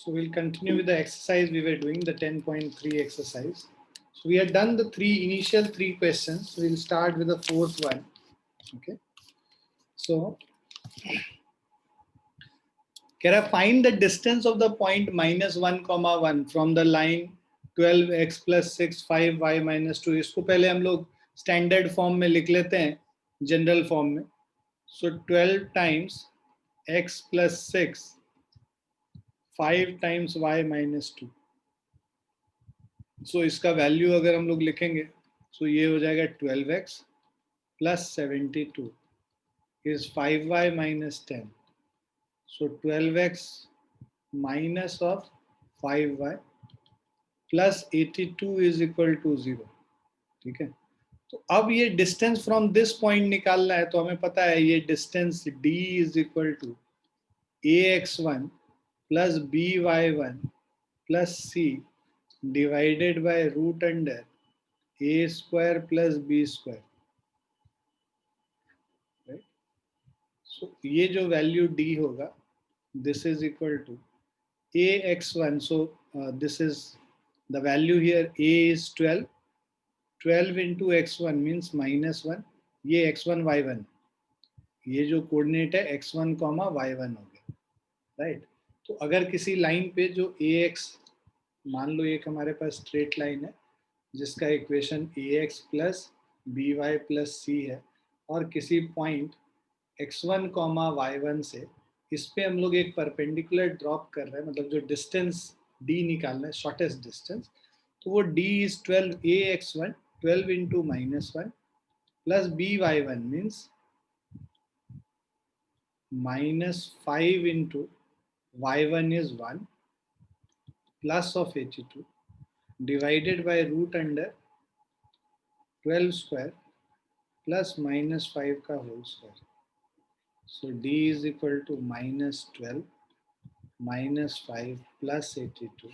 So we'll continue with the exercise we were doing, the 10.3 exercise. So we have done the initial three questions. We'll start with the fourth one. Okay. So can I find the distance of the point -1, 1 from the line 12x plus 6 5y minus 2. इसको पहले हम लोग standard form में लिख लेते हैं, general form में. So 12 times x plus 6 5 times y minus 2. So इसका वैल्यू अगर हम लोग लिखेंगे तो ये हो जाएगा 12x plus 72 is 5y minus 10. So 12x minus of 5y plus 82 is equal to 0. ठीक है. तो अब ये डिस्टेंस फ्रॉम दिस पॉइंट निकालना है, तो हमें पता है ये distance d is equal to ax1 plus by1 plus c divided by root under a square plus b square. Right? So ये जो वैल्यू d होगा, this is equal to ax1. So this is the value here. A is 12. 12 into x1 means -1. ये x1 y1, ये जो coordinate है x1, y1 हो गया. Right. तो अगर किसी लाइन पे जो ax, मान लो एक हमारे पास स्ट्रेट लाइन है जिसका equation ax plus by plus c है, और किसी पॉइंट x1, y1 से इस पे हम लोग एक परपेंडिकुलर ड्रॉप कर रहे हैं, मतलब जो डिस्टेंस d निकालना है, शॉर्टेस्ट डिस्टेंस, तो वो d is 12 ax1 12 into -1 plus by1 means -5 into y1 is 1 plus of 82 divided by root under 12 square plus -5 का whole square. So d is equal to -12 -5 plus 82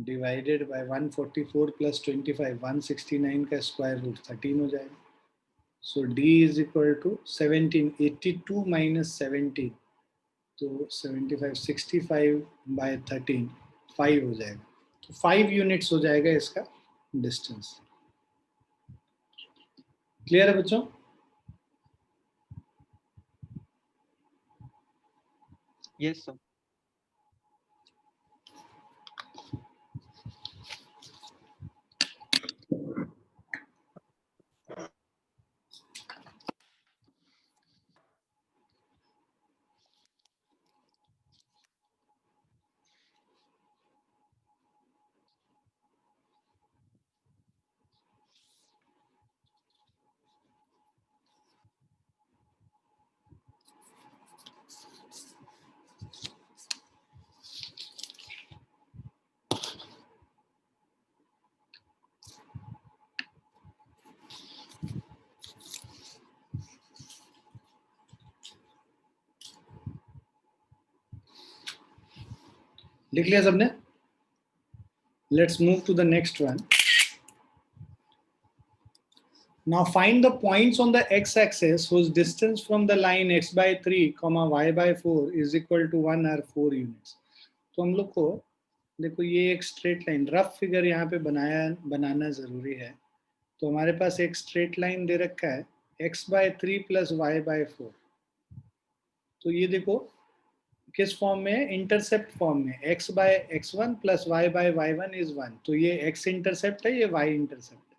divided by 144 plus 25, 169 का square root 13 हो जाएगा. So d is equal to 17. 82 minus 17, तो 75, 65 by 13, 5 हो जाएगा. तो 5 units हो जाएगा इसका डिस्टेंस. क्लियर है बच्चों? Yes sir. लिख लिया सबने? Let's move to the next one. Now find the points on the x-axis whose distance from the line x by 3, y by 4 is equal to 1 or 4 units. तो हम लोग को देखो ये एक स्ट्रेट लाइन, रफ फिगर यहाँ पे बनाना जरूरी है. तो हमारे पास एक स्ट्रेट लाइन दे रखा है x by 3 plus y by 4. तो ये देखो किस फॉर्म में है? इंटरसेप्ट फॉर्म में. x by x1 plus y by y1 is 1. तो ये x इंटरसेप्ट है, ये y इंटरसेप्ट है.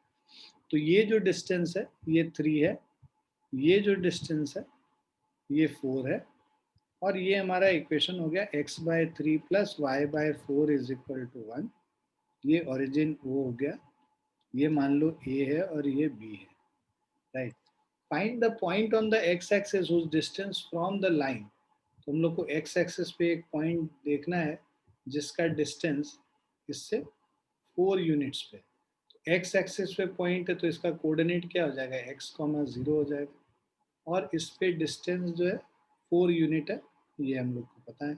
तो ये जो डिस्टेंस है ये 3 है, ये जो डिस्टेंस है ये 4 है, और ये हमारा इक्वेशन हो गया x by 3 plus y by 4 is equal to 1. ये ओरिजिन O हो गया, ये मान लो A है और ये B है. Right. Find the point on the x axis whose distance from the line. तो हम लोग को x एक्सिस पे एक पॉइंट देखना है जिसका डिस्टेंस इससे 4 यूनिट्स पे. x एक्सिस पे पॉइंट है तो इसका कोऑर्डिनेट क्या हो जाएगा? x, 0 हो जाएगा, और इस पे डिस्टेंस जो है 4 यूनिट है, ये हम लोग को पता है.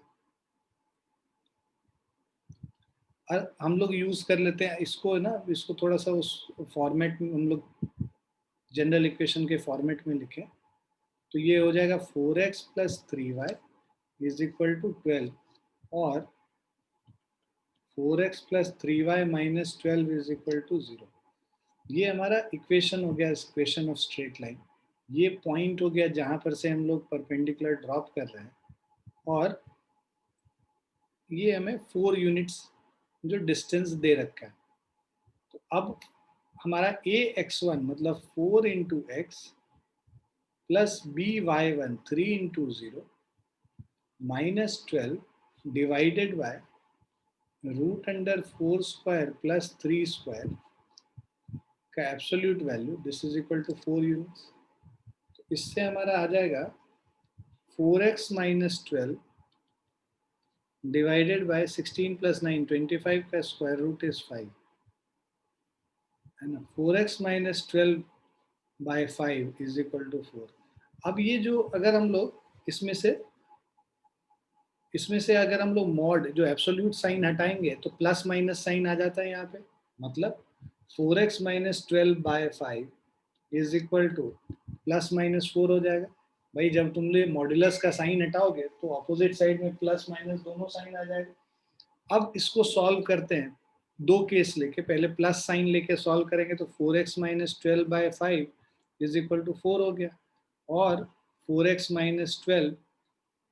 और हम लोग यूज कर लेते हैं इसको ना, इसको थोड़ा सा उस फॉर्मेट में हम लोग जनरल इक्वेशन के फॉर्मेट में लिखें तो ये हो जाएगा 4x plus 3y is equal to 12, और 4x plus 3y minus 12 is equal to 0। ये हमारा इक्वेशन हो गया इक्वेशन ऑफ स्ट्रेट लाइन। ये पॉइंट हो गया जहां पर से हम लोग परपेंडिकुलर ड्रॉप कर रहे हैं, और ये हमें 4 यूनिट्स जो डिस्टेंस दे रखा है। तो अब हमारा ax1 मतलब 4 into X plus by1 3 into 0 minus 12 divided by root under 4 square plus 3 square का absolute value, this is equal to 4 units. तो इससे हमारा आ जाएगा 4x minus 12 divided bye 16 plus 9 25 का स्क्वायर रूट इज 5, है ना। 4x minus 12 by 5 is equal to 4। अब ये जो अगर हम लोग इसमें से अगर हम लोग मॉड जो एब्सोल्यूट साइन हटाएंगे तो प्लस माइनस साइन आ जाता है यहाँ पे, मतलब 4x minus 12 by 5 is equal to plus minus 4 हो जाएगा। भाई जब तुम लोग मॉड्यूलस का साइन हटाओगे तो ऑपोजिट साइड में प्लस माइनस दोनों साइन आ जाएगा। अब इसको सॉल्व करते हैं, दो केस लेके, पहले प्लस साइन लेके सॉल्व करेंगे तो 4x minus 12 by 5 is equal to 4 हो गया, और 4x minus 12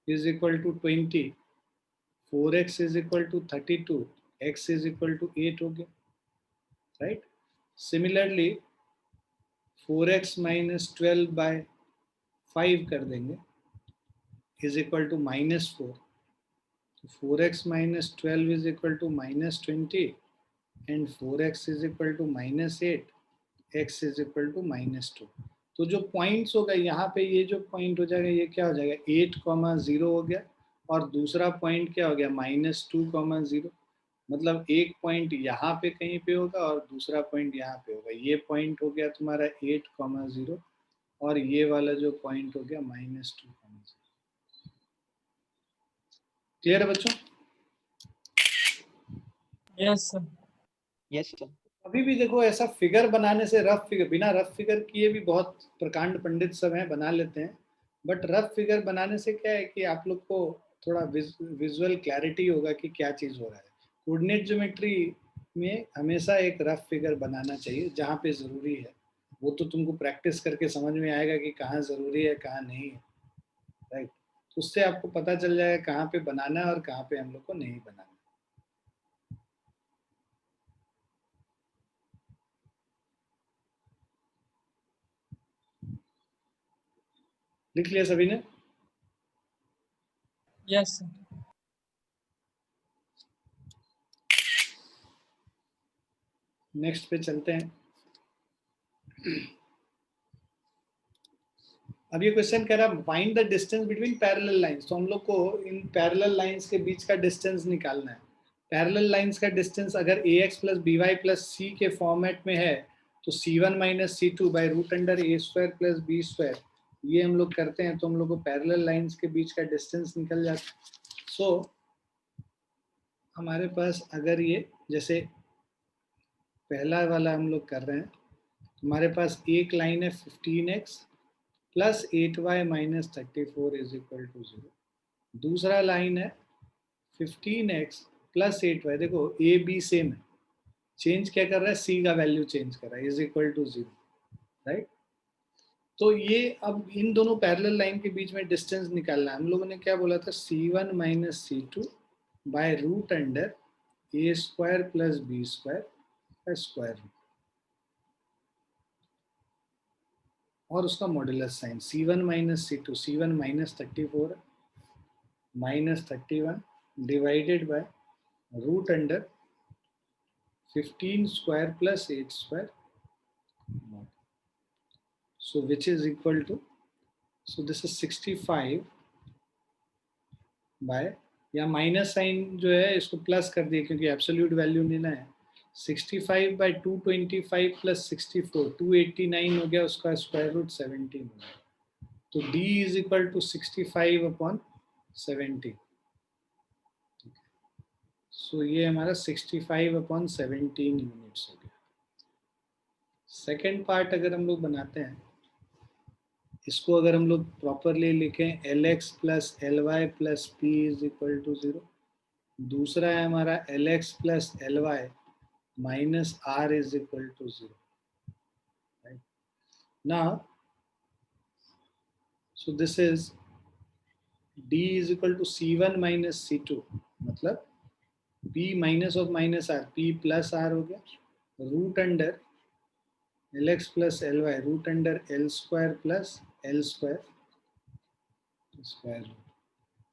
is equal to 20, 4x is equal to 32, x is equal to 8 हो गया, right. Similarly 4x minus 12 by 5 कर देंगे इज इक्वल टू माइनस 4, तो 4x minus 12 is equal to minus 20 and 4x is equal to minus 8, x is equal to minus 2। तो जो points होगा यहाँ पे, ये जो पॉइंट हो जाएगा ये क्या हो जाएगा 8,0 हो गया, और दूसरा पॉइंट क्या हो गया -2,0। मतलब एक पॉइंट यहाँ पे कहीं पे होगा और दूसरा पॉइंट यहाँ पे होगा। ये पॉइंट हो गया तुम्हारा 8,0 और ये वाला जो पॉइंट हो गया -2,0। क्लियर है बच्चों? Yes sir. Yes, sir. अभी भी देखो, ऐसा फिगर बनाने से, रफ फिगर, बिना रफ फिगर किए भी बहुत प्रकांड पंडित सब हैं, बना लेते हैं, बट रफ फिगर बनाने से क्या है कि आप लोग को थोड़ा विजुअल क्लैरिटी होगा कि क्या चीज़ हो रहा है। कोऑर्डिनेट ज्योमेट्री में हमेशा एक रफ फिगर बनाना चाहिए जहाँ पे ज़रूरी है। वो तो तुमको प्रैक्टिस करके समझ में आएगा कि कहाँ ज़रूरी है कहाँ नहीं है, राइट। तो उससे आपको पता चल जाएगा कहाँ पे बनाना है और कहाँ पे हम लोग को नहीं बनाना। लिख लिया सभी ने? Yes sir. नेक्स्ट पे चलते हैं। अब ये क्वेश्चन कह रहा है find the distance between parallel lines. तो हम लोग को इन पैरेलल लाइंस के बीच का डिस्टेंस निकालना है। पैरेलल लाइंस का डिस्टेंस अगर ax plus by plus c के फॉर्मेट में है तो c1 minus c2 by root under a square plus b square, ये हम लोग करते हैं तो हम लोग को पैरेलल लाइंस के बीच का डिस्टेंस निकल जाता है। सो हमारे पास अगर ये जैसे पहला वाला हम लोग कर रहे हैं, हमारे पास एक लाइन है 15x plus 8y minus 34 is equal to 0। दूसरा लाइन है 15x प्लस 8y। देखो ए बी सेम है, चेंज क्या कर रहा है, सी का वैल्यू चेंज कर रहा है, इज इक्वल टू 0, राइट। तो ये अब इन दोनों पैरेलल लाइन के बीच में डिस्टेंस निकालना है। हम लोगों ने क्या बोला था, c1 minus c2 by root under A square plus B square का स्क्वायर रूट, और उसका modulus sign c1 minus c2, c1 minus 34 minus 31 divided by root under 15 square plus 8 square, so which is equal to, so this is 65 by, या minus sign जो है इसको plus कर दिए क्योंकि एब्सोल्यूट वैल्यू लेना है। 65 बाय 225 प्लस 64 289 हो गया, उसका स्क्वायर रूट 17 हो गया। तो d is equal to 65 upon 17। So ये हमारा 65 अपॉन 17 यूनिट्स हो गया। सेकेंड पार्ट अगर हम लोग बनाते हैं, इसको अगर हम लोग प्रॉपरली लिखें, L X plus L Y plus P is equal to 0, दूसरा है हमारा Lx plus Ly minus R is equal to 0. Now, so this is D is equal to C1 minus C2. मतलब P minus of minus R, P plus R हो गया. Root under Lx plus Ly, root under L square plus L square root.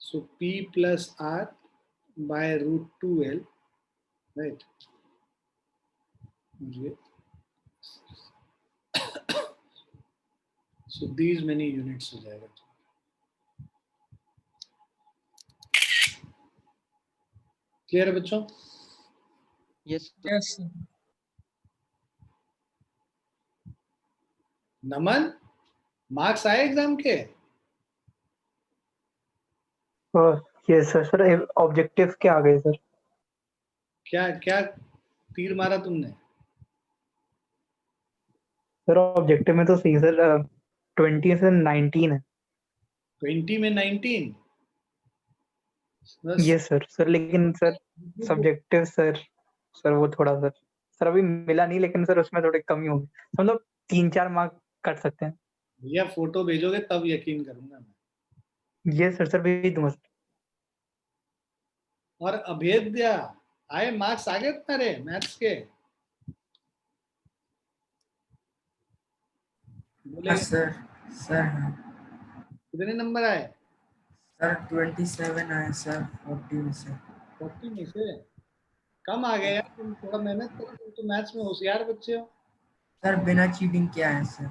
So P plus R by root 2L, right? So these many units हो जाएगा. Clear है बच्चों? Yes, sir. Yes, sir. नमन, marks आए exam के? Yes sir. Sir objective क्या आ गए sir? क्या क्या तीर मारा तुमने? सर ऑब्जेक्टिव में तो सही सर 20 से 19 है. 20 में 19? बस यस सर. सर लेकिन सर सब्जेक्टिव सर वो थोड़ा सर अभी मिला नहीं, लेकिन सर उसमें थोड़े कमी होगी. हम लोग 3-4 मार्क कट सकते हैं. भैया फोटो भेजोगे तब यकीन करूंगा मैं. Yes sir. सर भेज दूंगा सर. और अभेद्या आए मार्क्स आ गए तुम्हारे मैथ्स के? बोले हाँ सर. सर हाँ. कितने नंबर आए? सर 27 आए सर 40 में से. 40 में से कम आ गए यार. तुम थोड़ा मेहनत करो, तुम तो मैथ्स में होशियार बच्चे हो. सर बिना चीटिंग किया है सर.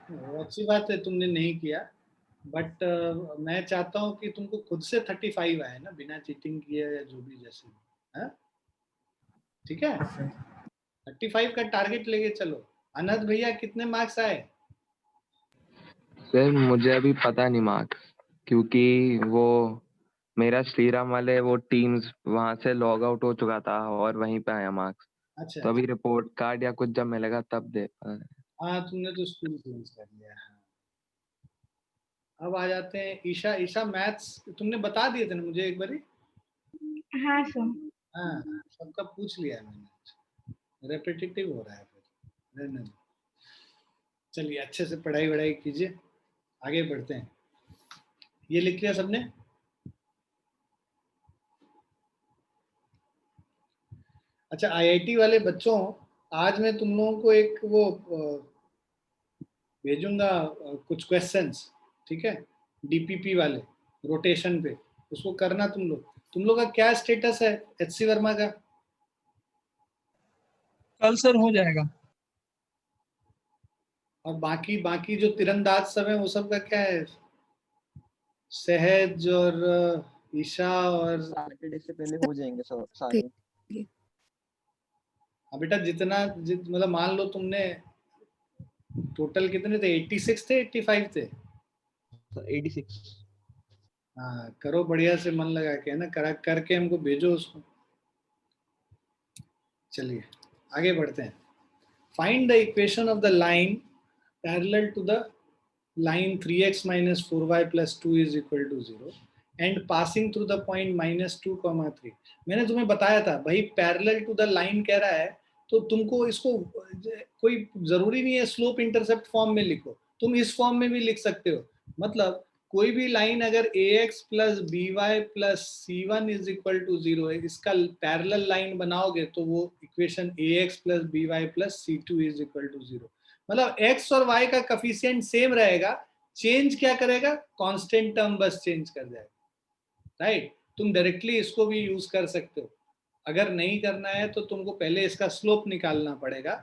वो अच्छी बात है तुमने नहीं किया, बट मैं चाहता हूँ कि तुमको खुद से 35 आए ना, बिना चीटिंग किए या जो भी जैसे भी. हाँ ठीक है, सर 35 का टारगेट लेके चलो. अनंत भैया कितने मार्क्स आए? सर मुझे अभी पता नहीं मार्क्स, क्योंकि वो मेरा श्रीराम वाले वो टीम्स वहां से लॉग आउट हो चुका था और वहीं पे आया मार्क्स. अच्छा तो अभी रिपोर्ट कार्ड या कुछ जब मिलेगा तब दे. हाँ, तुमने तो स्कूल चेंज कर लिया. हाँ. अब आ जाते हैं ईशा. ईशा मैथ्स तुमने बता दिए थे ना मुझे एक बारी? हाँ सर. हाँ, सबका पूछ लिया मैंने. रेपिटेटिव हो रहा है फिर, रहने दो. चलिए अच्छे से पढ़ाई वढ़ाई कीजिए, आगे बढ़ते हैं. ये लिख लिया सबने? अच्छा आईआईटी वाले बच्चों, आज मैं तुम लोगों को एक वो भेजूंगा कुछ क्वेश्चंस, ठीक है, डीपीपी वाले रोटेशन पे. उसको करना तुम लोग. तुम लोग का क्या स्टेटस है एचसी वर्मा का? कल सर हो जाएगा. और बाकी बाकी जो तीरंदाज सब है वो सब का क्या है? सहज और ईशा और सैटरडे से पहले हो जाएंगे सर सारे. बेटा जितना मतलब मान लो तुमने टोटल कितने थे? 86 थे, 85 थे? सर 86. हाँ करो बढ़िया से मन लगा के, है ना, करके हमको भेजो उसको. चलिए आगे बढ़ते हैं. Find the equation of the line parallel to the line 3x minus 4y plus 2 is equal to 0 and passing through the point minus 2, 3. मैंने तुम्हें बताया था भाई पैरेलल टू द लाइन कह रहा है तो तुमको इसको कोई जरूरी नहीं है स्लोप इंटरसेप्ट फॉर्म में लिखो, तुम इस फॉर्म में भी लिख सकते हो. मतलब कोई भी लाइन अगर ax plus by plus c1 is equal to 0 है, इसका पैरेलल लाइन बनाओगे तो वो इक्वेशन ax plus by plus c2 is equal to 0. मतलब x और y का कफिशिएंट सेम रहेगा, चेंज क्या करेगा? कांस्टेंट टर्म बस चेंज कर जाएगा. राइट. तुम डायरेक्टली इसको भी यूज कर सकते हो. अगर नहीं करना है तो तुमको पहले इसका स्लोप निकालना पड़ेगा.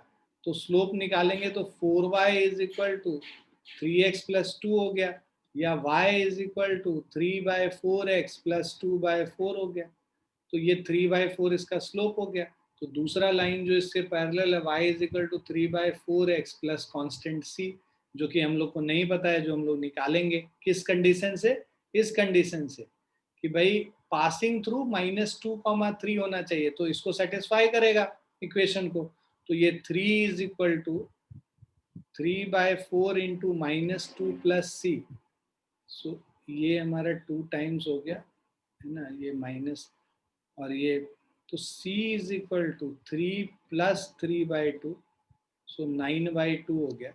तो स्लोप निकालेंगे तो 4y is equal to 3x plus 2 हो गया, या y is equal to 3/4x plus 2/4 हो गया. तो ये 3/4 इसका स्लोप हो गया. तो दूसरा लाइन जो इससे पैरेलल है y is equal to 3/4x plus constant c, जो कि हम लोग को नहीं पता है, जो हम लोग निकालेंगे. किस कंडीशन से? इस कंडीशन से कि भाई पासिंग थ्रू -2, 3 होना चाहिए, तो इसको सेटिस्फाई करेगा इक्वेशन को. तो ये 3 is equal to 3/4 into -2 plus C. So ये हमारा 2 टाइम्स हो गया है ना, ये माइनस और ये तो c is equal to 3 plus 3/2, so 9/2 हो गया।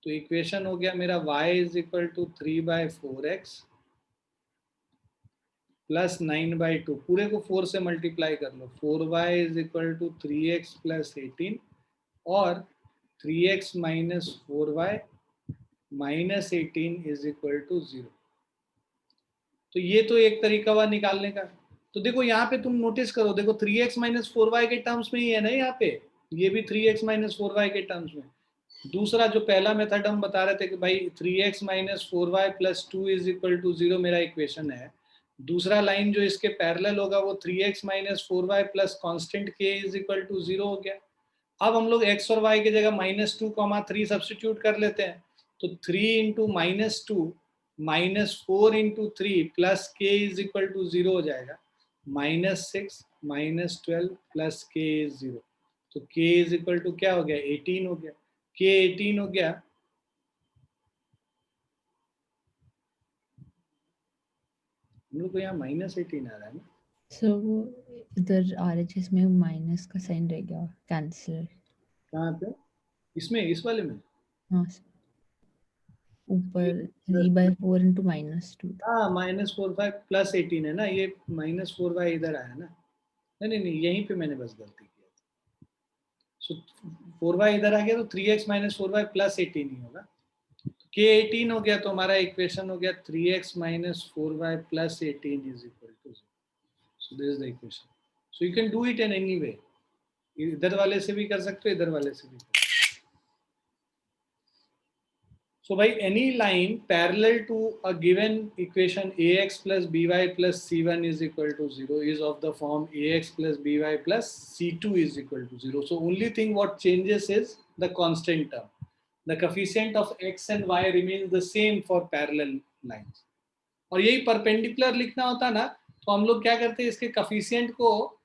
तो इक्वेशन हो गया मेरा y is equal to 3/4x plus 9/2, पूरे को 4 से मल्टीप्लाई कर लो, 4y is equal to 3x plus 18 और 3x minus 4y minus 18 is equal to 0। तो ये तो एक तरीका हुआ निकालने का। तो देखो यहाँ पे तुम नोटिस करो, देखो 3x माइनस 4y के टर्म्स में ही है ना यहाँ पे, ये भी 3x माइनस 4y के टर्म्स में। दूसरा जो पहला मेथड हम बता रहे थे कि भाई 3x minus 4y plus 2 is equal to 0 मेरा इक्वेशन है। दूसरा लाइन जो इसके पैरेलल होगा वो 3x minus 4y plus constant k is equal to 0 हो गया। अब हम लोग x और y की जगह -2, 3 सब्सटीट्यूट कर लेते हैं, तो 3 into -2 -4 into 3 plus k is equal to 0 हो जाएगा, -6 -12 प्लस k इज 0। तो k इज इक्वल टू क्या हो गया, 18 हो गया। k 18 हो गया, हम लोग को यहाँ -18 आ रहा है ना। सो इधर RHS में माइनस का साइन रह गया, कैंसिल। कहाँ पे, इसमें, इस वाले में? हाँ सर, ऊपर 3/4 इंटू -2। हाँ, -4y प्लस 18 है ना, ये -4y इधर आया ना। नहीं, यहीं पे मैंने बस गलती किया। सो 4y इधर आ गया तो 3x माइनस 4y प्लस 18 ही होगा। k 18 हो गया, तो हमारा इक्वेशन हो गया 3x minus 4y plus 18 is equal to 0। So this is the equation. So you can do it in any way, इधर वाले से भी कर सकते हो, इधर वाले से भी कर सकते हो। So by any line parallel to a given equation ax plus by plus c1 is equal to 0 is of the form ax plus by plus c2 is equal to 0. So only thing what changes is the constant term. The coefficient of x and y remains the same for parallel lines. और यही perpendicular लिखना होता ना, तो हम लोग क्या करते हैं, इसके coefficient को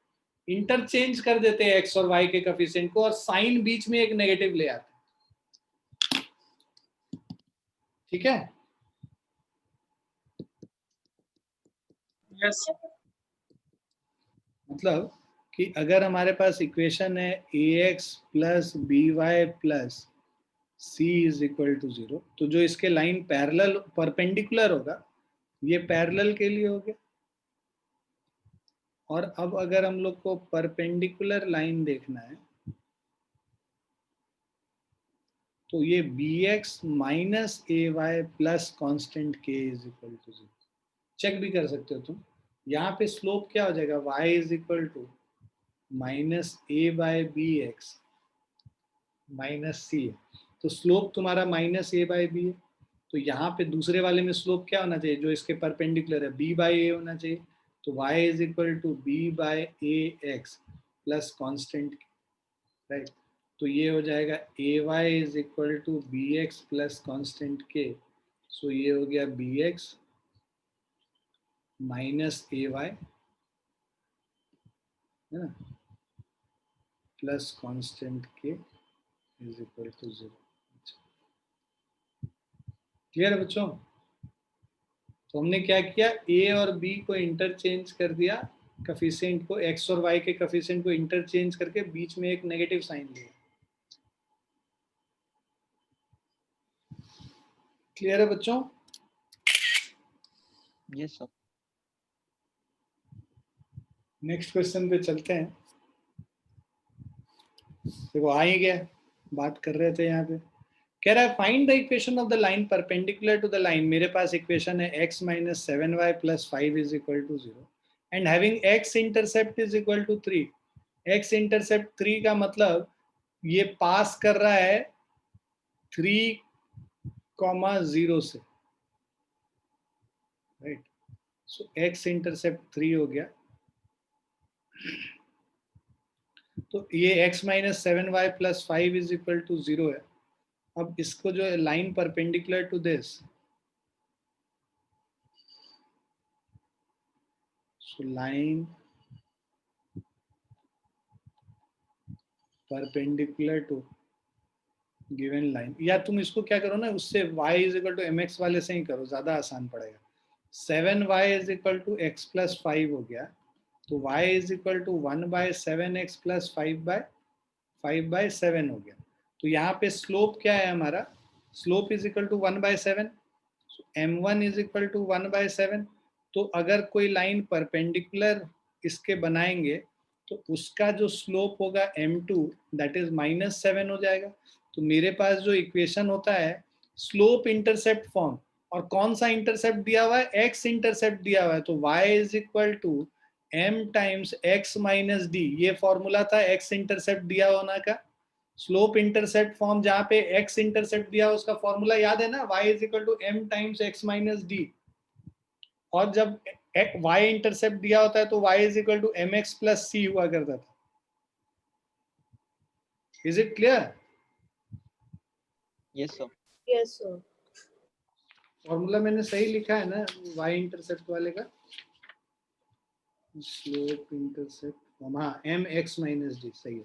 इंटरचेंज कर देते हैं x और y के coefficient को, और साइन बीच में एक नेगेटिव ले आते हैं। ठीक है? Yes. मतलब कि अगर हमारे पास इक्वेशन है ax plus by plus c is equal to 0, तो जो इसके लाइन पैरेलल परपेंडिकुलर होगा, ये पैरेलल के लिए हो गया। और अब अगर हम लोग को परपेंडिकुलर लाइन देखना है, तो ये bx minus ay plus constant k is equal to 0। Check भी कर सकते हो तुम, यहाँ पे स्लोप क्या हो जाएगा, y is equal to minus A by B X minus C है, तो स्लोप तुम्हारा माइनस ए बाय बी है। तो यहाँ पे दूसरे वाले में स्लोप क्या होना चाहिए, जो इसके परपेंडिकुलर है, बी बाय ए होना चाहिए। तो y is equal to B by A X plus constant, right. तो ये हो जाएगा A Y is equal to B X plus constant K. So ये हो गया B X minus A Y, है ना, plus constant K is equal to 0। Clear है बच्चों? तो हमने क्या किया, ए और बी को इंटरचेंज कर दिया, कोफिशिएंट को, एक्स और वाई के कोफिशिएंट को इंटरचेंज करके बीच में एक नेगेटिव साइन लिया। क्लियर है बच्चों? Yes sir. नेक्स्ट क्वेश्चन पे चलते हैं। देखो आ ही गया, बात कर रहे थे यहाँ पे, कह रहा है find the equation of the line perpendicular to the line. मेरे पास इक्वेशन है x minus 7y plus 5 is equal to 0 and having x intercept is equal to 3। x intercept 3 का मतलब ये पास कर रहा है 3,0 से, राइट। सो x इंटरसेप्ट 3 हो गया, तो ये x minus 7y plus 5 is equal to 0 है। अब इसको जो है line perpendicular to this, so line perpendicular to given line, या तुम इसको क्या करो ना, उससे y is equal to mx वाले से ही करो, ज्यादा आसान पड़ेगा। 7y is equal to x plus 5 हो गया, तो y is equal to 1/7x plus 5/7 हो गया। तो यहाँ पे स्लोप क्या है हमारा, slope is equal to 1/7, m1 is equal to 1/7। तो अगर कोई लाइन परपेंडिकुलर इसके बनाएंगे तो उसका जो स्लोप होगा m2 दैट इज -7 हो जाएगा। तो मेरे पास जो इक्वेशन होता है स्लोप इंटरसेप्ट फॉर्म, और कौन सा इंटरसेप्ट दिया हुआ है, x इंटरसेप्ट दिया हुआ है, तो y is equal to m times x minus D, ये फॉर्मूला था x इंटरसेप्ट दिया होना का। स्लोप इंटरसेप्ट फॉर्म जहां पे x इंटरसेप्ट दिया उसका फॉर्मूला याद है ना, y is equal to m times x minus D. और जब y इंटरसेप्ट दिया होता है तो y is equal to mx plus c हुआ करता था। Is it clear? Yes, sir. Yes, sir. Formula मैंने सही लिखा है ना y इंटरसेप्ट वाले का, स्लोप इंटरसेप्ट फॉर्म, हाँ m x माइनस डी, सही है।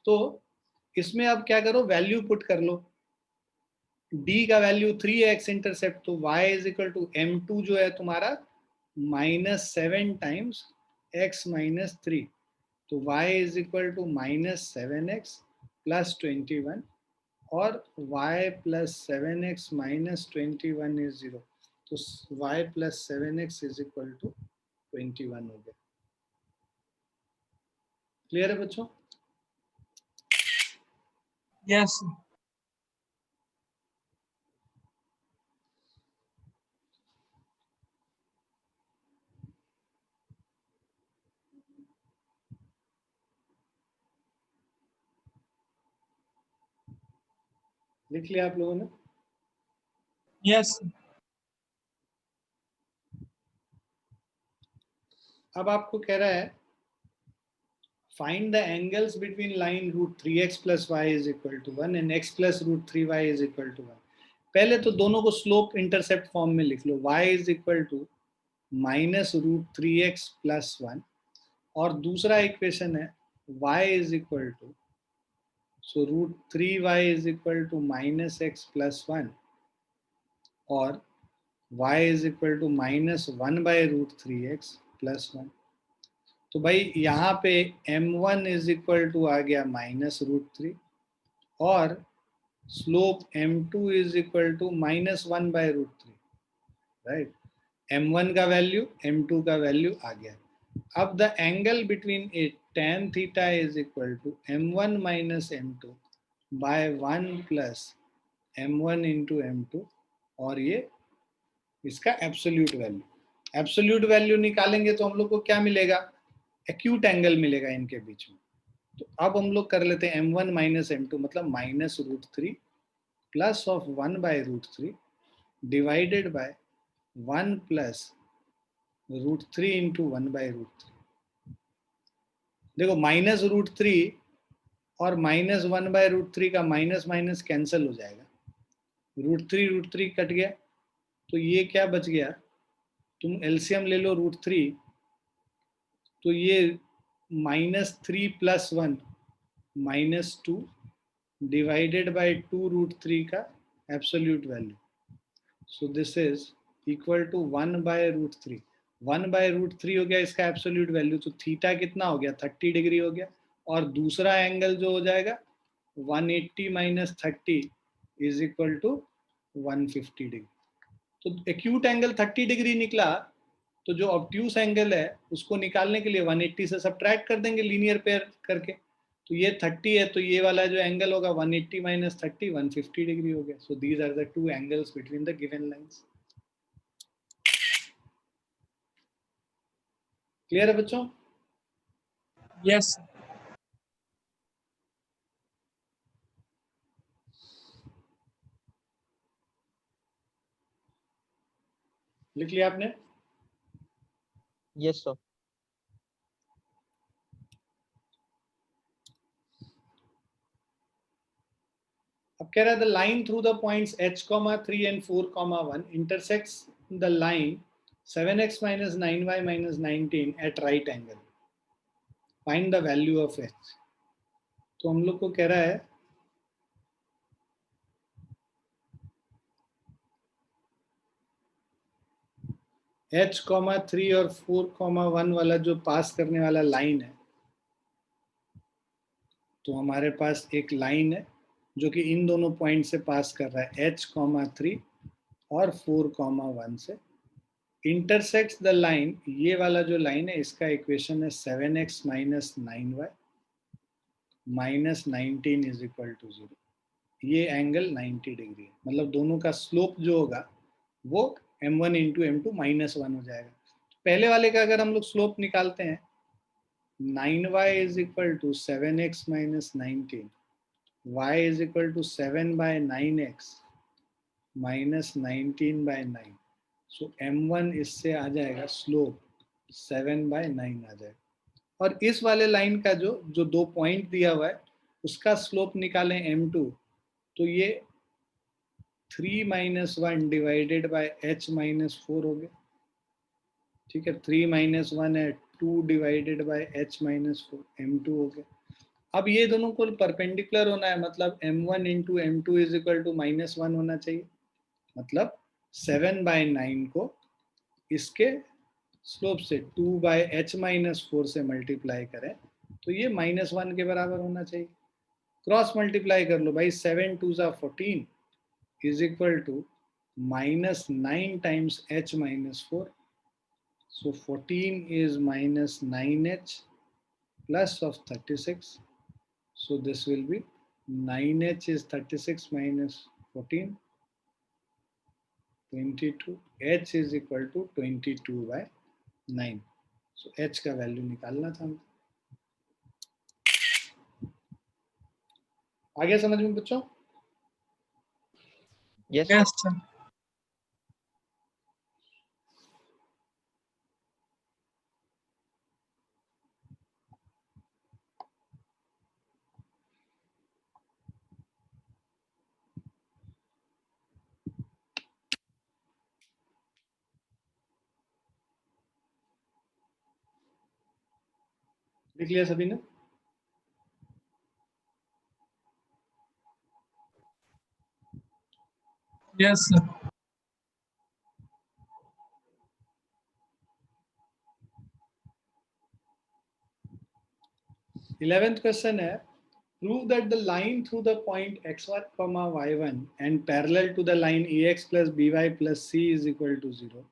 तो इसमें अब क्या करो, वैल्यू पुट कर लो, d का वैल्यू 3x इंटरसेप्ट, तो y is equal to m2 जो है तुम्हारा -7 टाइम्स x माइनस 3, तो y is equal to -7x plus 21, और y plus 7x minus 21 is 0, तो y plus 7x is equal to 21 हो गया। क्लियर है बच्चों? Yes. लिख लिया आप लोगों ने? Yes. अब आपको कह रहा है find the angles between line root 3x plus y is equal to 1 and x plus root 3y is equal to 1। पहले तो दोनों को स्लोप इंटरसेप्ट फॉर्म में लिख लो, y is equal to minus root 3x plus 1, और दूसरा equation है y is equal to, so root 3y is equal to minus x plus 1, और y is equal to minus 1 by root 3x plus 1। तो भाई यहाँ पे m1 is equal to आ गया -√3, और slope m2 is equal to -1 by √3, right. m1 का value m2 का value आ गया। अब the angle between it tan theta is equal to m1 minus m2 by 1 plus m1 into m2, और ये इसका एब्सोल्यूट वैल्यू, एब्सोल्यूट वैल्यू निकालेंगे तो हम लोग को क्या मिलेगा, एक्यूट एंगल मिलेगा इनके बीच में। तो अब हम लोग कर लेते हैं m1 माइनस m2 मतलब -√3 plus of 1 by √3 divided by 1 plus √3 into 1 by √3। देखो -√3 और -1 बाय √3 का माइनस माइनस कैंसिल हो जाएगा, √3 कट गया, तो ये क्या बच गया, तुम एलसीएम ले लो √3, तो ये -3 प्लस 1 -2 डिवाइडेड बाय 2√3 का absolute value, so this is equal to 1 by √3। 1 by √3 हो गया इसका एब्सोल्यूट वैल्यू, तो थीटा कितना हो गया, 30 डिग्री हो गया, और दूसरा एंगल जो हो जाएगा 180 minus 30 is equal to 150 degree. तो एक्यूट एंगल 30 डिग्री निकला, तो जो ऑब्ट्यूस एंगल है उसको निकालने के लिए 180 से सब्ट्रैक्ट कर देंगे लीनियर पेयर करके, तो ये 30 है, तो ये वाला जो एंगल होगा 180 माइनस 30 150 डिग्री हो गया। So these are the two angles between the given lines. Clear है बच्चों? Yes. लिख लिया आपने? Yes, sir. अब कह रहा है the line through the points h, 3 and 4, 1 intersects the line 7x minus 9y minus 19 at right angle. Find the value of h। तो हम लोग को कह रहा है h,3 और 4,1 वाला जो पास करने वाला लाइन है, तो हमारे पास एक लाइन है जो कि इन दोनों पॉइंट से पास कर रहा है, h,3 और 4,1 से इंटरसेक्ट्स द लाइन। ये वाला जो लाइन है इसका इक्वेशन है 7x minus 9y minus 19 is equal to 0। ये एंगल 90 डिग्री है, मतलब दोनों का स्लोप जो होगा वो m1 इंटू m2 माइनस 1 हो जाएगा। पहले वाले का अगर हम लोग स्लोप निकालते हैं 9y is equal to 7x minus 19, y is equal to 7 by 9x minus 19 by 9। So m1 इससे आ जाएगा स्लोप 7 बाय 9 आ जाएगा। और इस वाले लाइन का जो 2 पॉइंट दिया हुआ है उसका स्लोप निकालें m2, तो ये 3 minus 1 divided by h minus 4 हो गया। ठीक है, 3 माइनस 1 है 2 divided by h minus 4, m2 हो गया। अब ये दोनों को परपेंडिकुलर होना है, मतलब m1 into m2 is equal to minus 1 होना चाहिए। मतलब 7 बाय 9 को इसके स्लोप से 2 बाय h माइनस 4 से मल्टीप्लाई करें तो ये माइनस 1 के बराबर होना चाहिए। क्रॉस मल्टीप्लाई कर लो भाई, 7 2 ज़ा 14 is equal to minus 9 times h minus 4। So 14 is minus 9h plus of 36. So this will be 9h is 36 minus 14, 22. h is equal to 22 by 9. So h का वैल्यू निकालना था हमको। आगे समझ में बच्चों? Yes, Yes, sir. लिख लिया सभी ने? Yes, sir. Eleventh question है, prove that the line through the point x1 comma y1 and parallel to the line ax plus by plus c is equal to 0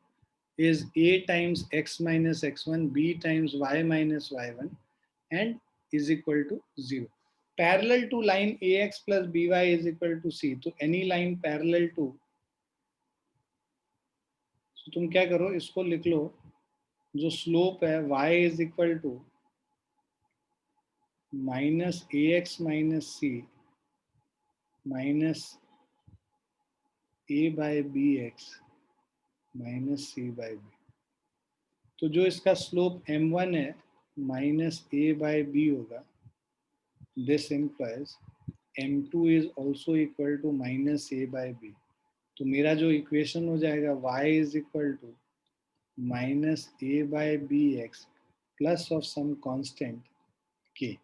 is a times x minus x1 b times y minus y1 and is equal to 0. Parallel to line ax plus by is equal to c, तो any line parallel to, so तुम क्या करो, इसको लिख लो, जो slope है y is equal to minus ax minus c minus a by bx minus c by b। तो जो इसका स्लोप m1 है माइनस a by b होगा, this implies m2 is also equal to minus a by b। तो मेरा जो equation हो जाएगा y is equal to minus a by bx plus of some constant k।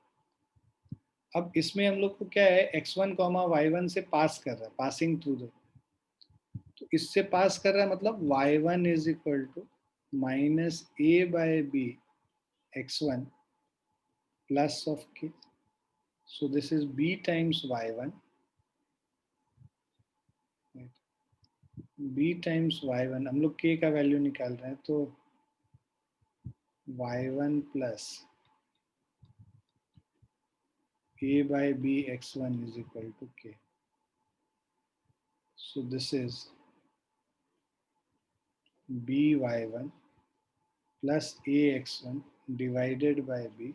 अब इसमें हम लोग को क्या है, x1 कॉमा y1 से पास कर रहा है, पासिंग थ्रू द, तो इससे पास कर रहा है मतलब y1 is equal to minus a by b x1 plus of k। So this is b times y1, b times y1, हम लोग k का वैल्यू निकाल रहे हैं, तो y1 plus a by b x1 is equal to k। So this is by1 plus ax1 divided by b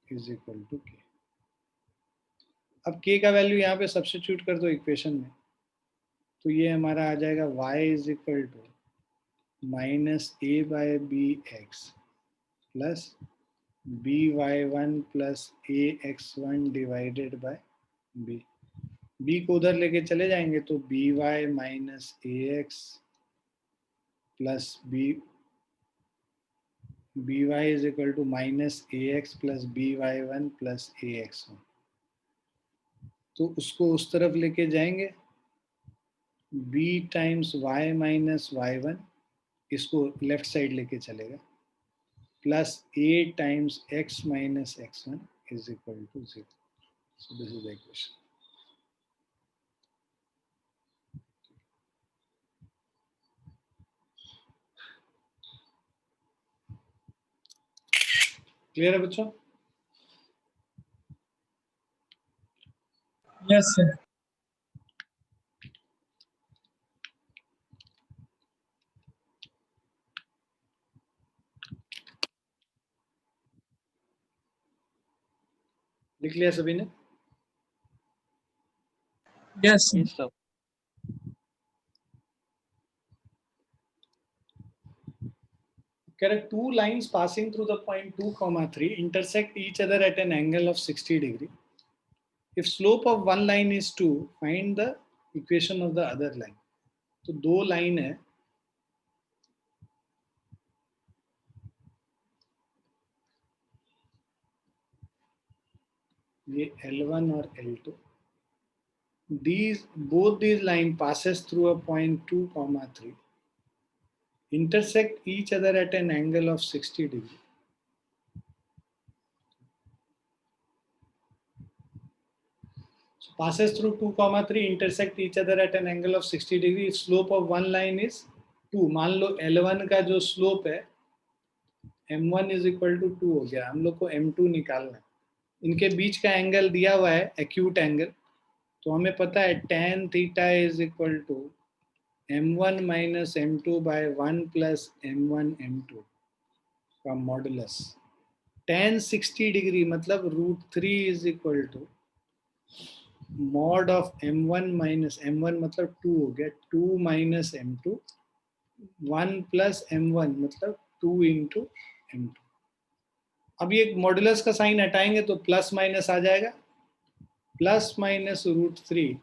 is equal to k। अब k का value यहाँ पे सब्स्टिट्यूट कर दो इक्वेशन में, तो ये हमारा आ जाएगा y is equal to minus a by bx plus by1 plus ax1 divided by b। b को उधर लेके चले जाएंगे तो by minus ax plus by is equal to minus ax plus by1 plus ax1। तो उसको उस तरफ लेके जाएंगे, b times y minus y1 इसको लेफ्ट साइड लेके चलेगा, plus a times x minus x1 is equal to 0. So this is the equation. Clear है बच्चों? Yes, sir. लिख लिया सभी ने? Yes, sir. Yes, sir. Correct. Two lines passing through the point 2, 3 intersect each other at an angle of 60 degree. If slope of one line is 2, find the equation of the other line. तो दो line है, ये L1 और L2. Both these line passes through a point 2, 3, intersect each other at an angle of 60 degree. So passes through 2, 3, intersect each other at an angle of 60 degree. If slope of one line is 2, मान लो L1 का जो slope है m1 is equal to 2 हो गया, हम लोग को m2 निकालना है. इनके बीच का एंगल दिया हुआ है एक्यूट एंगल, तो हमें पता है tan theta is equal to m1 minus m2 by 1 plus m1 m2 का मॉडुलस. tan 60 डिग्री मतलब √3 is equal to mod of m1 minus m1 मतलब 2 हो गया, 2 माइनस m2, 1 प्लस m1 मतलब 2 इंटू m2. अब ये मॉडुलस का साइन हटाएंगे तो प्लस माइनस आ जाएगा, plus minus √3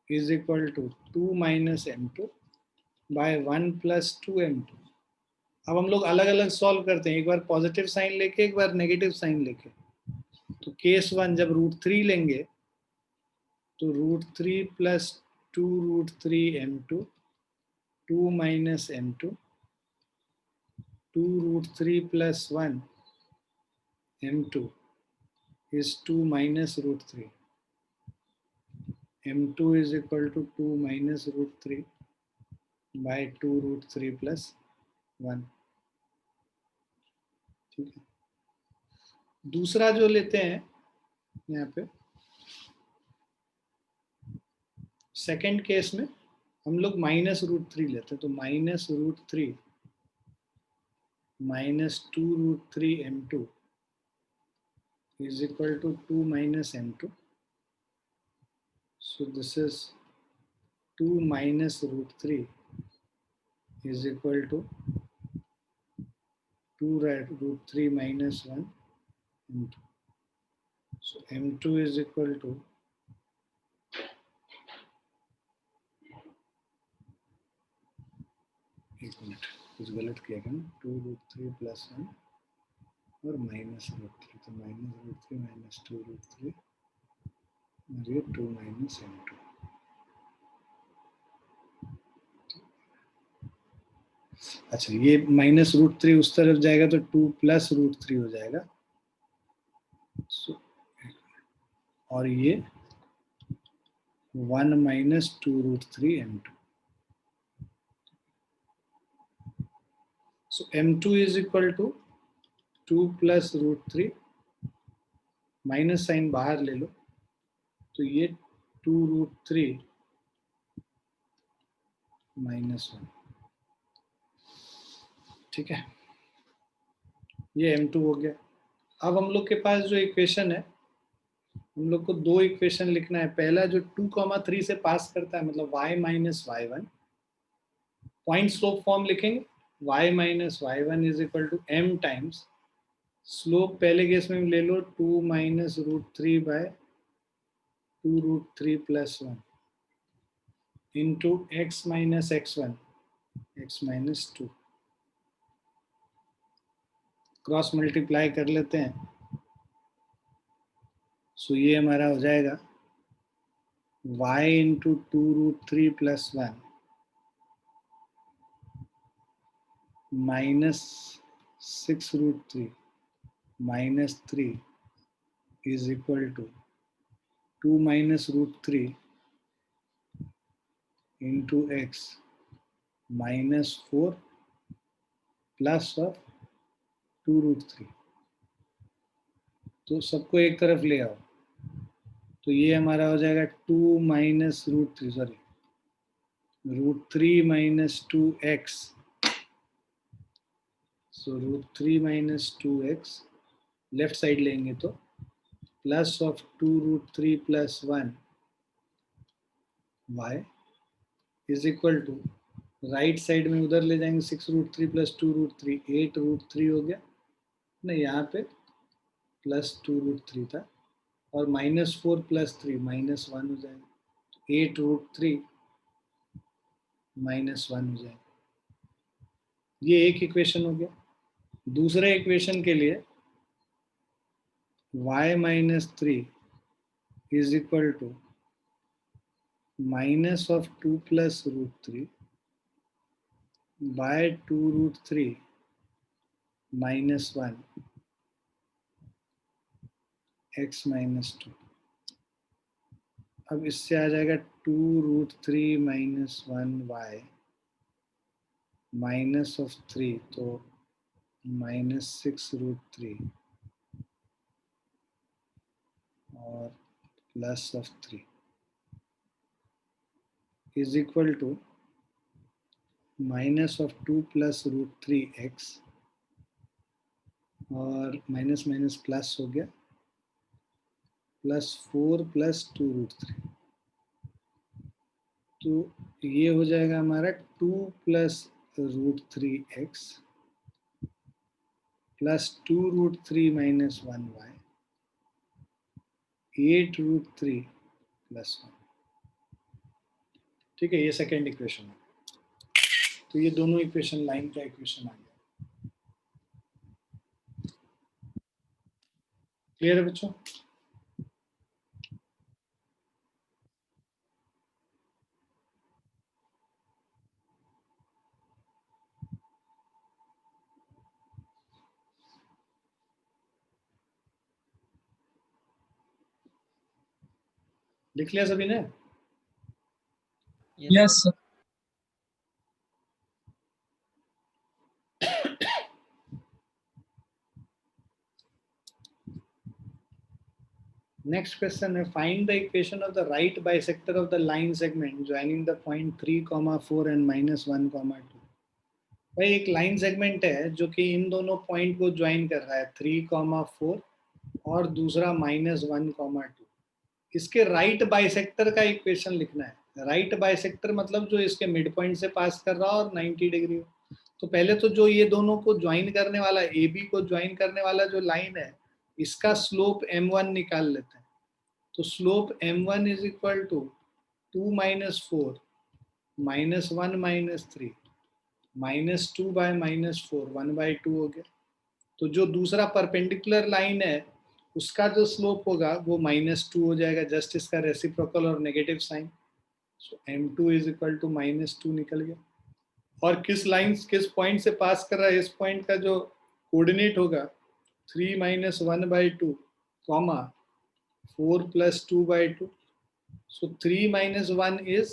is equal to 2 minus m2 by 1 plus 2m2. अब हम लोग अलग अलग सॉल्व करते हैं, एक बार पॉजिटिव साइन लेके एक बार नेगेटिव साइन लेके. तो केस 1 जब √3 लेंगे तो √3 plus 2 √3 m2, 2 minus m2, 2 √3 plus 1 m2 is 2 minus √3. m2 is equal to 2 minus √3 by 2 √3 plus 1. ठीक है. दूसरा जो लेते हैं यहाँ पे सेकेंड केस में हम लोग माइनस √3 लेते हैं, तो minus √3 minus 2 √3 m2 is equal to 2 minus m2. So this is 2 minus √3 is equal to 2 √3 minus 1 m2. So m2 is equal to एक मिनट कुछ गलत किया क्या ना, 2 √3 प्लस 1 और माइनस √3, तो माइनस √3 माइनस 2 √3 और ये 2 माइनस m2. अच्छा ये माइनस √3 उस तरफ जाएगा तो 2 प्लस √3 हो जाएगा. और ये 1 minus 2 √3 m2. So m2 is equal to 2 plus √3, minus sign बाहर ले लो तो ये 2 √3 माइनस 1. ठीक है, ये m2 हो गया. अब हम लोग के पास जो इक्वेशन है, हम लोग को दो इक्वेशन लिखना है. पहला जो 2, 3 से पास करता है मतलब y minus y1, point slope form लिखेंगे. y minus y1 is equal to m times slope पहले केस में ले लो 2 minus √3 by 2 √3 plus 1 into x minus x1 x minus 2. Cross multiply कर लेते हैं. सो ये हमारा हो जाएगा y into 2 √3 plus 1 minus 6 root 3 minus 3 is equal to 2 minus root 3 into x minus 4 plus of 2 root 3। तो सबको एक तरफ ले आओ, तो ये हमारा हो जाएगा 2 minus root 3, sorry root 3 minus 2x, so root 3 minus 2x left side लेंगे तो plus of 2 root 3 plus 1 y is equal to right side में उधर ले जाएंगे 6 रूट 3 प्लस 2 रूट 3 8 रूट 3 हो गया ना, यहाँ पे प्लस 2 रूट 3 था और माइनस 4 प्लस 3 माइनस 1 हो जाएगा, 8 रूट 3 माइनस 1 हो जाएगा। ये एक इक्वेशन हो गया। दूसरे इक्वेशन के लिए y minus 3 is equal to minus of 2 plus root 3 by 2 root 3 minus 1 x minus 2। अब इससे आ जाएगा 2 root 3 minus 1 y minus of 3, तो माइनस 6 रूट 3 और plus of 3 is equal to minus of 2 plus root 3 x और minus minus plus हो गया plus 4 plus 2 root 3, तो ये हो जाएगा हमारा 2 plus root 3x plus 2 root 3 minus 1y 8 root 3 plus 1। ठीक है, ये सेकेंड इक्वेशन है। तो ये दोनों इक्वेशन लाइन का इक्वेशन आ गया। क्लियर है बच्चों? लिख लिया सभी ने? Yes, sir. Next question है, find the equation of the right bisector of the line segment joining the point 3, 4 and minus 1, 2। भाई एक लाइन सेगमेंट है जो कि इन दोनों पॉइंट को ज्वाइन कर रहा है 3, 4 और दूसरा माइनस 1, 2। इसके राइट बाइसेक्टर का इक्वेशन लिखना है। राइट बाइसेक्टर मतलब जो इसके मिड पॉइंट से पास कर रहा और 90 डिग्री हो। तो पहले तो जो ये दोनों को ज्वाइन करने वाला, ए बी को ज्वाइन करने वाला जो लाइन है, इसका स्लोप m1 निकाल लेते हैं। तो slope m1 is equal to 2 minus 4 minus 1 minus 3 minus 2 by minus 4 1/2 हो गया। तो जो दूसरा परपेंडिकुलर लाइन है उसका जो स्लोप होगा वो -2 हो जाएगा, जस्ट इसका रेसिप्रोकल और negative sign. So m2 is equal to -2 निकल गया। और किस लाइन किस पॉइंट से पास कर रहा है, इस पॉइंट का जो कोऑर्डिनेट होगा 3 minus 1/2 comma 4 plus 2/2। So 3 minus 1 is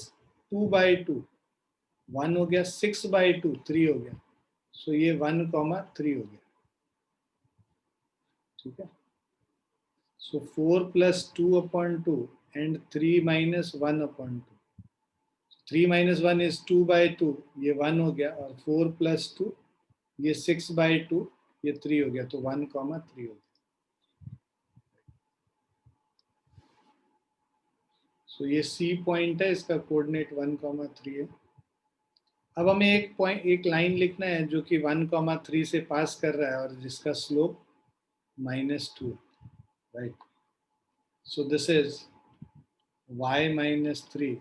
2/2, 1 हो गया, 6/2 3 हो गया। सो ये 1, 3 हो गया। ठीक है, so 4 plus 2/2 and 3 minus 1/2। 3 minus 1 is 2/2, ये 1 हो गया, और 4 plus 2 ये 6/2, ये 3 हो गया, तो 1, 3 हो गया। सो ये C पॉइंट है, इसका कोऑर्डिनेट 1, 3 है। अब हमें एक लाइन लिखना है जो कि 1, 3 से पास कर रहा है और जिसका slope -2, right. So this is y minus 3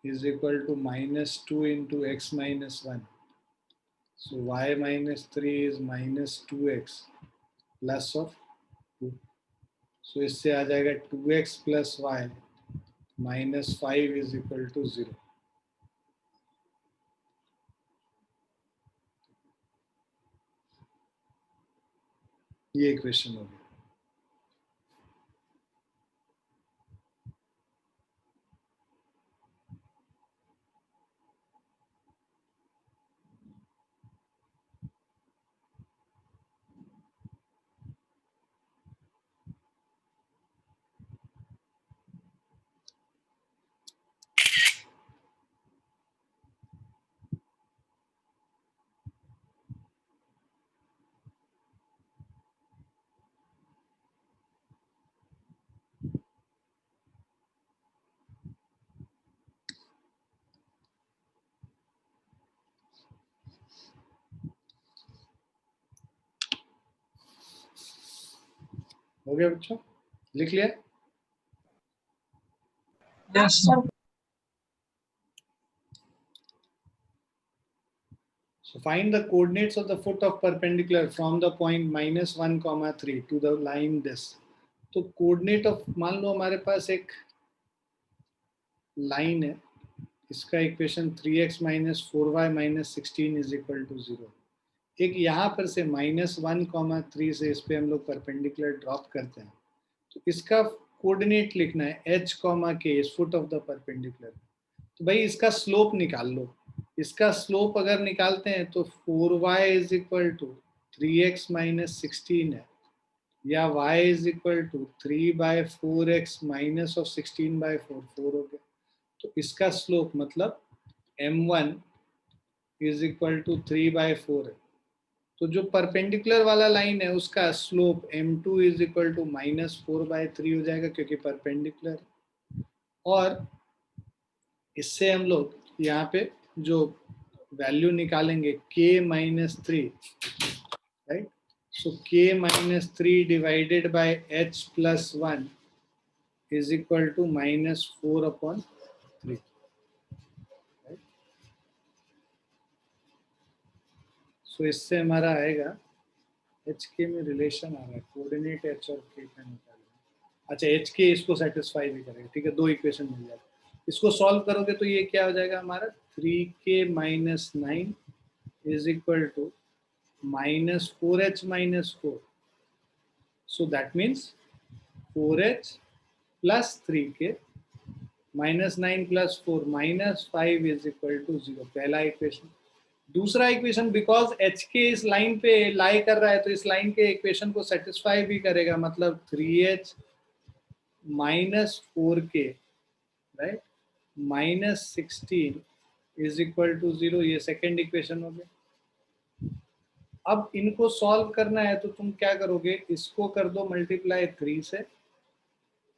is equal to -2 into x minus 1. So y minus 3 is minus 2x plus of 2. So इससे आ जाएगा 2x plus y minus 5 is equal to 0. ये इक्वेशन हो गया। हो गया बच्चों, लिख लिया? Yes, sir. So find the coordinates of the foot of perpendicular from the point -1, 3 to the line this. तो कोऑर्डिनेट ऑफ, मान लो हमारे पास एक लाइन है, इसका equation 3x - 4y - 16 is equal to 0। एक यहाँ पर से -1, 3 से इस पे हम लोग परपेंडिकुलर ड्रॉप करते हैं, तो इसका कोऑर्डिनेट लिखना है h, k is foot of the perpendicular. तो भाई इसका स्लोप निकाल लो। इसका स्लोप अगर निकालते हैं तो 4y is equal to 3x - 16 है, या y is equal to 3/4x minus of 16/4, 4 हो गया। तो इसका स्लोप मतलब m1 इज इक्वल टू 3/4 है। तो जो परपेंडिकुलर वाला लाइन है उसका slope m2 is equal to -4/3 हो जाएगा, क्योंकि परपेंडिकुलर। और इससे हम लोग यहाँ पे जो वैल्यू निकालेंगे k - 3, right? So k - 3 divided by h + 1 is equal to -4/3। So इससे हमारा आएगा, एच के में रिलेशन आ रहा है, कोऑर्डिनेट एच और के का निकालना। अच्छा, एच के इसको सेटिस्फाई भी करेगा, ठीक है, दो इक्वेशन मिल जाएगा। इसको सॉल्व करोगे तो ये क्या हो जाएगा हमारा, 3k - 9 is equal to -4h - 4। So that means 4h + 3k -9 + 4 -5 is equal to 0, पहला इक्वेशन। दूसरा इक्वेशन, बिकॉज एच के इस लाइन पे लाई कर रहा है तो इस लाइन के इक्वेशन को सेटिस्फाई भी करेगा, मतलब 3h - 4k, right, -16 is equal to 0, ये सेकेंड इक्वेशन हो गया। अब इनको सॉल्व करना है तो तुम क्या करोगे, इसको कर दो मल्टीप्लाई 3 से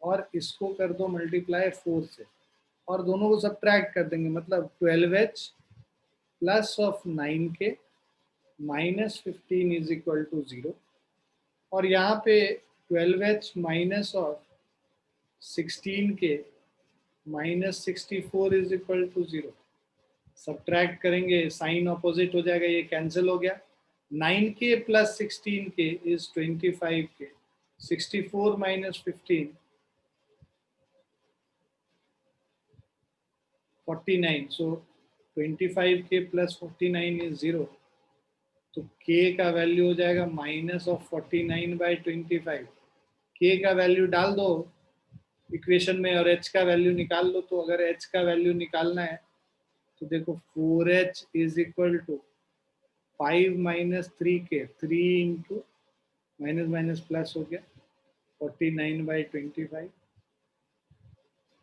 और इसको कर दो मल्टीप्लाई 4 से, और दोनों को सब्ट्रैक्ट कर देंगे, मतलब 12h plus of 9k -15 is equal to 0। और यहाँ पे 12h minus of 16k -64 is equal to 0। Subtract करेंगे, साइन ऑपोजिट हो जाएगा, ये कैंसिल हो गया। 9k + 16k is 25k, 64 - 15 49, so 25k + 49 is 0। तो k का वैल्यू हो जाएगा -49/25। k का वैल्यू डाल दो इक्वेशन में और h का वैल्यू निकाल लो। तो अगर h का वैल्यू निकालना है तो देखो 4h is equal to 5 - 3k, 3 into minus minus plus हो गया 49/25।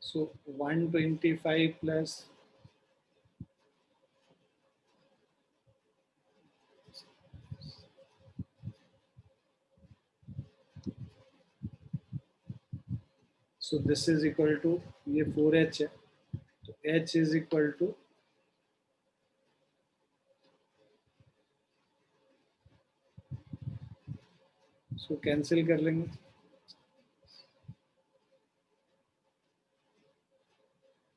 So 125 plus so this is equal to, ये 4h है तो h is equal to so cancel कर लेंगे,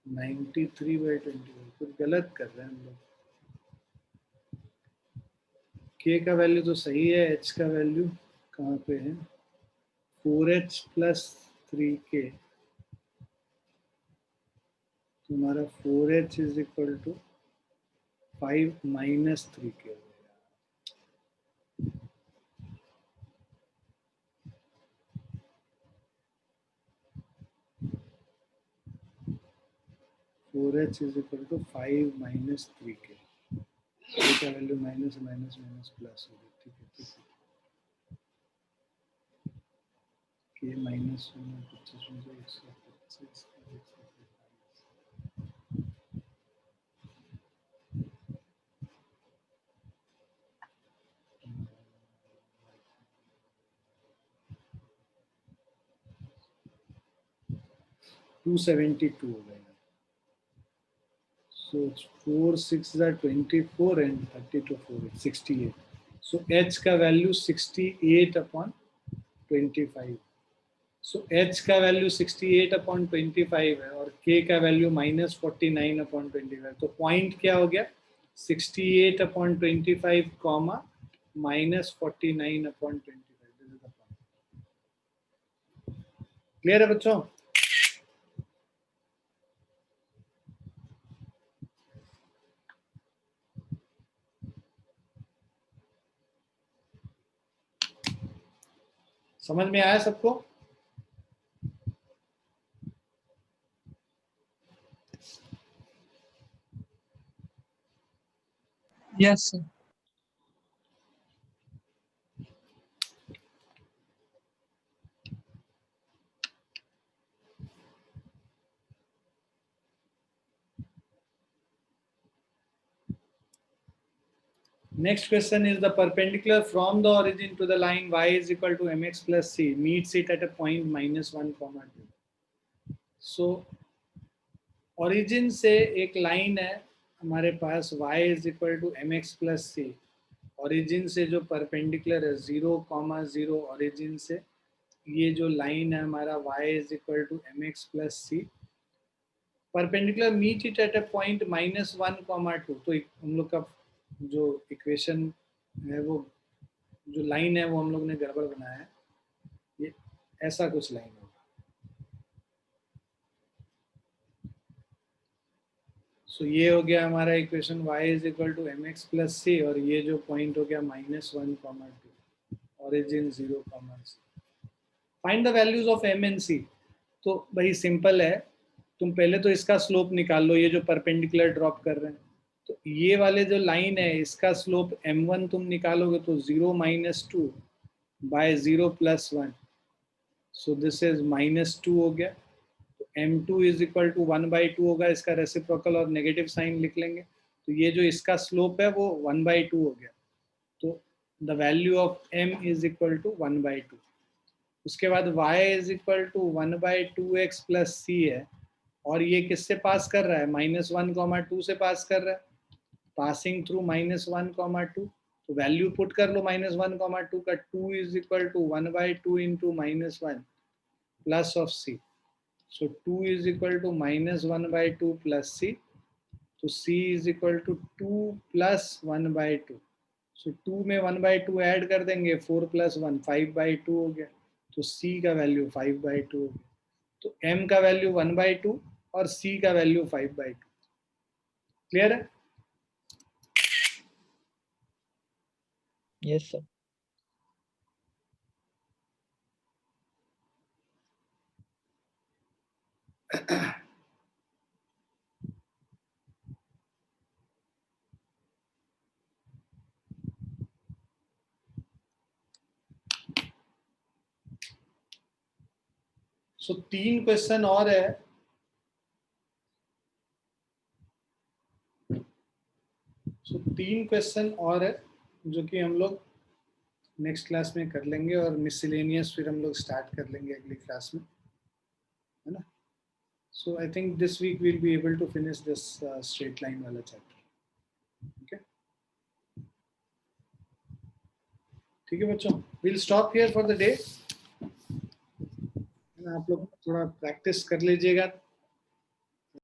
93/25। कुछ गलत कर रहे हैं हम लोग। k का वैल्यू तो सही है, h का वैल्यू कहाँ पे है, 4h + 3k, तो हमारा 4h is equal to 5 - 3k। 4h is equal to 5 minus 3k, का value minus minus minus plus हो गया, ठीक है ठीक है, k माइनस 25 में से 125 272 हो गया. So 4 6 are 24 and 32 4 is 68. So h का वैल्यू 68 upon 25. So h का वैल्यू 68 upon 25 है और k का वैल्यू माइनस 49 upon 25. तो पॉइंट क्या हो गया? 68 upon 25 comma minus 49 upon 25. This is the point. Clear है बच्चों? समझ में आया सबको? Yes, sir. Next question is the perpendicular from the origin to the line y is equal to mx plus c meets it at a point minus 1, 2. So origin से एक line है हमारे पास y is equal to mx plus c. origin से जो perpendicular है 0, 0 origin से ये जो लाइन है हमारा y is equal to mx plus c. perpendicular meet it at a point minus 1, 2. तो हम लोग का जो इक्वेशन है वो जो लाइन है वो हम लोग ने गड़बड़ बनाया है. ये ऐसा कुछ लाइन होगा. सो ये हो गया हमारा equation y is equal to mx plus c और ये जो पॉइंट हो गया minus 1, 2 origin 0, c. Find the values of m and c. तो भाई सिंपल है, तुम पहले तो इसका स्लोप निकाल लो, ये जो परपेंडिकुलर ड्रॉप कर रहे हैं. तो ये वाले जो लाइन है इसका स्लोप m1 तुम निकालोगे तो 0 - 2 बाय 0 + 1. सो दिस इज -2 हो गया. तो m2 इज इक्वल टू 1/2 होगा, इसका रेसिप्रोकल और नेगेटिव साइन लिख लेंगे. तो ये जो इसका स्लोप है वो 1/2 हो गया. तो the value of m is equal to 1/2. उसके बाद y is equal to 1/2x + c है और ये किससे पास कर रहा है? -1, 2 से पास कर रहा है. Passing through -1, 2. तो वैल्यू पुट कर लो -1, 2 का. 2 is equal to 1/2 into -1 plus of c. So 2 is equal to -1/2 plus c. तो c is equal to 2 + 1/2. So 2 में 1/2 ऐड कर देंगे, 4 + 1 5/2 हो गया. तो c का वैल्यू 5/2 हो गया. तो m का वैल्यू 1/2 और c का वैल्यू 5/2. क्लियर है? Yes, sir. सो 3 क्वेश्चन और है. सो 3 क्वेश्चन और है जो कि हम लोग नेक्स्ट क्लास में कर लेंगे और मिसलेनियस फिर हम लोग स्टार्ट कर लेंगे अगली क्लास में, है ना. So I think this week will be able to finish this straight line वाला चैप्टर. ओके, ठीक है बच्चों, will stop here for the day. आप लोग थोड़ा प्रैक्टिस कर लीजिएगा.